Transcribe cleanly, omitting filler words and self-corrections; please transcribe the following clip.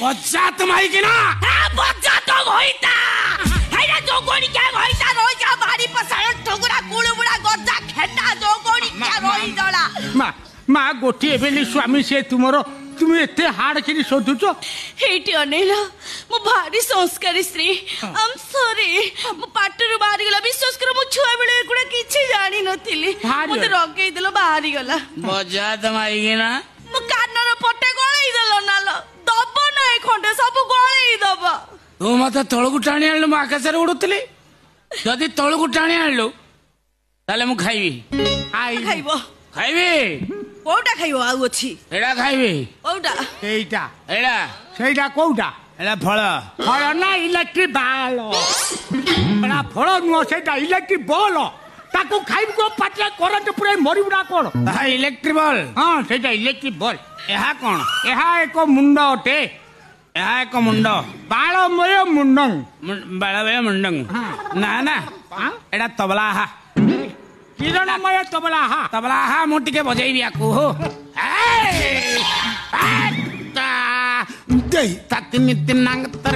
बच्चा तुम्हारी की ना बच्चा तो होइता हैरा जोगोनी क्या होइता रोई जा बाड़ी पसाण ठोगरा कुळुबुडा गज्जा खेटा जोगोनी क्या रोई जला माँ गोटे बेली स्वामी से तुमरो तुम एते हार्ड किरी सोधुचो हेटी अनेला मो भारी संस्कारी स्त्री आई एम सॉरी मो पाटरू बाहरी गला विश्वास कर मो छुआ बेले गुडा किछि जानि नथिली मते रगेई देलो बाहरी गला बच्चा तुम्हारी की ना मो कानर पटे गळेई देलो नालो दब नै खंडे सब गळेई दब तू मते तळकु टाणी आलु म आकाश रे उडुतली जदी तळकु टाणी आलु ताले मु खाइबी खाइबो खाइबी कोटा खाइबो आउ अछि एडा खाइबी कोटा एटा एडा सेटा कोटा एडा फळ फळ ना इलेक्ट्रिक बाल एडा फळ नु सेटा इलेक्ट्रिक बॉल ताको खाइब को पाटले करंट पुरै मरिबुडा कोन हा इलेक्ट्रिक बॉल हां सेटा इलेक्ट्रिक बॉल एहा कोन एहा एको मुंड ओटे एहा एको मुंड बाळमय मुंडंग बाळमय मुंडंग ना ना एडा तबला हा किरणमय तबला हा मु टिके बजाइबी आकु हो ए ता दे तातिन तिन नांग तर